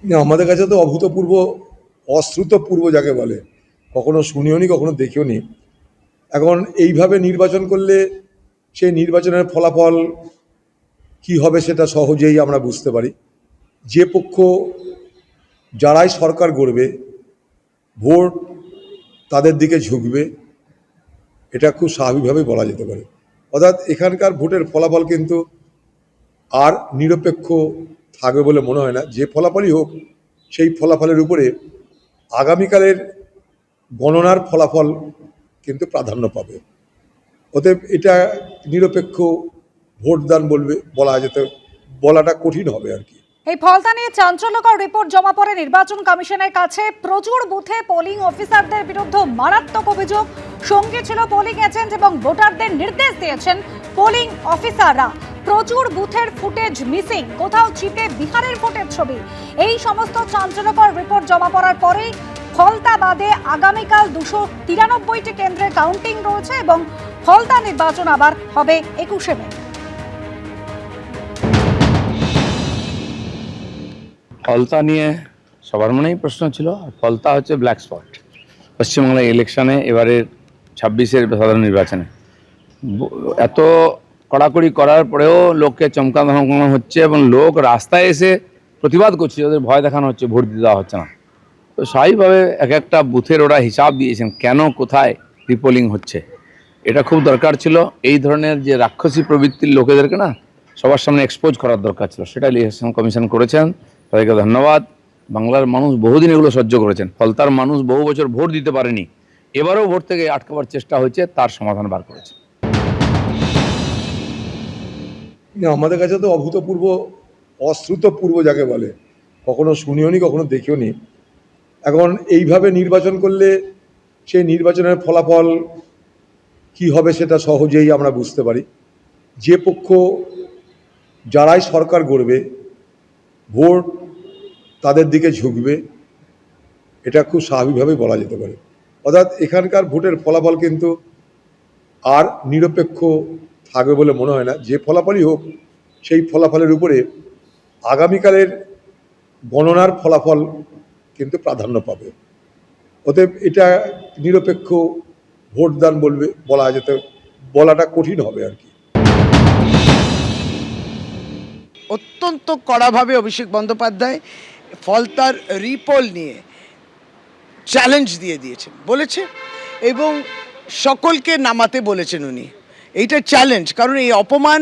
না, আমাদের কাছে তো অভূতপূর্ব, অশ্রুতপূর্ব যাকে বলে, কখনো শুনিও নি, কখনো দেখেও নি। এখন এইভাবে নির্বাচন করলে সেই নির্বাচনের ফলাফল কি হবে সেটা সহজেই আমরা বুঝতে পারি। যে পক্ষ যারাই সরকার গড়বে, ভোট তাদের দিকে ঝুঁকবে, এটা খুব স্বাভাবিকভাবেই বলা যেতে পারে। অর্থাৎ এখানকার ভোটের ফলাফল কিন্তু আর নিরপেক্ষ থাকবে বলে মনে হয় না। যে ফলাফলই হোক, সেই ফলাফলের উপরে আগামীকালের গণনার ফলাফল কিন্তু প্রাধান্য পাবে। অতএব এটা নিরপেক্ষ ভোটদান বলাটা কঠিন হবে আর কি। এই ফলতা নিয়ে চাঞ্চল্যকর রিপোর্ট জমা পড়ে নির্বাচন কমিশনের কাছে। প্রচুর বুথে পোলিং অফিসারদের বিরুদ্ধে মারাত্মক অভিযোগ। সঙ্গে ছিল পোলিং এজেন্ট এবং ভোটারদের নির্দেশ দিয়েছেন পোলিং অফিসাররা। প্রচুর বুথের ফুটেজ মিসিং, কোথাও চিপে বিহারের ভোটের ছবি। এই সমস্ত চাঞ্চল্যকর রিপোর্ট জমা পড়ার পরেই ফলতা বাদে আগামীকাল 293টি কেন্দ্রে কাউন্টিং রয়েছে এবং ফলতা নির্বাচন আবার হবে 21শে মে। ফলতা নিয়ে সবার মনেই প্রশ্ন ছিল। ফলতা হচ্ছে ব্ল্যাক স্পট পশ্চিমবাংলার ইলেকশনে, এবারের 26-এর সাধারণ নির্বাচনে। এত কড়াকড়ি করার পরেও লোককে চমকানো ধমকানো হচ্ছে এবং লোক রাস্তায় এসে প্রতিবাদ করছে, ওদের ভয় দেখানো হচ্ছে, ভোট দিতে দেওয়া হচ্ছে না। তো স্বাভাবিকভাবে এক একটা বুথের ওরা হিসাব দিয়েছেন কেন কোথায় রিপোলিং হচ্ছে। এটা খুব দরকার ছিল। এই ধরনের যে রাক্ষসী প্রবৃত্তির লোকেদেরকে না সবার সামনে এক্সপোজ করার দরকার ছিল, সেটা ইলেকশন কমিশন করেছেন। তাদেরকে ধন্যবাদ। বাংলার মানুষ বহুদিন এগুলো সহ্য করেছেন। ফলতার মানুষ বহু বছর ভোট দিতে পারেনি, এবারেও ভোট থেকে আটকাবার চেষ্টা হয়েছে, তার সমাধান বার করেছে। আমাদের কাছে তো অভূতপূর্ব, অশ্রুতপূর্ব যাকে বলে, কখনো শুনিও নি, কখনো দেখেও নি। এখন এইভাবে নির্বাচন করলে সেই নির্বাচনের ফলাফল কি হবে সেটা সহজেই আমরা বুঝতে পারি। যে পক্ষ যারাই সরকার গড়বে, ভোট তাদের দিকে ঝুঁকবে, এটা খুব স্বাভাবিকভাবেই বলা যেতে পারে। অর্থাৎ এখানকার ভোটের ফলাফল কিন্তু আর নিরপেক্ষ থাকবে বলে মনে হয় না। যে ফলাফলই হোক, সেই ফলাফলের উপরে আগামীকালের গণনার ফলাফল কিন্তু প্রাধান্য পাবে। অতএব এটা নিরপেক্ষ ভোটদান বলাটা কঠিন হবে আর কি। অত্যন্ত কড়াভাবে অভিষেক বন্দ্যোপাধ্যায় ফলতার রিপোল নিয়ে চ্যালেঞ্জ দিয়েছেন, বলেছে এবং সকলকে নামাতে বলেছেন উনি। এইটা চ্যালেঞ্জ, কারণ এই অপমান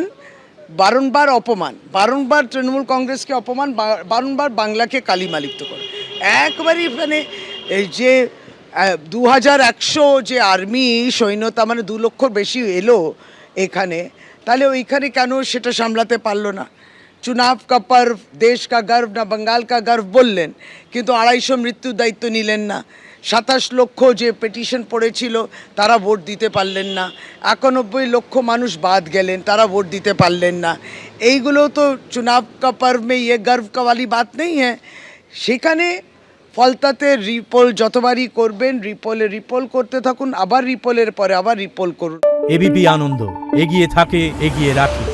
বারংবার তৃণমূল কংগ্রেসকে অপমান, বারংবার বাংলাকে কালিমালিপ্ত করে। একবারই মানে এই যে 2100 যে আর্মি সৈন্যতা, মানে 2 লক্ষর বেশি এলো এখানে, তাহলে ওইখানে কেন সেটা সামলাতে পারলো না? চুনাব কা পর্ব, দেশ কা গর্ব না বঙ্গাল কা গর্ব বললেন, কিন্তু 250 মৃত্যুর দায়িত্ব নিলেন না। 27 লক্ষ যে পিটিশন পড়েছিল তারা ভোট দিতে পারলেন না। 91 লক্ষ মানুষ বাদ গেলেন, তারা ভোট দিতে পারলেন না। এইগুলো তো চুনাব কা পর্ব মে ইয়ে গর্ব কা ওয়ালি বাত নেই হ্যাঁ। সেখানে ফলতাতে রিপোল যতবারই করবেন, রিপোল করতে থাকুন, আবার রিপোলের পরে আবার রিপোল করুন। এবিপি আনন্দ, এগিয়ে থাকে, এগিয়ে রাখে।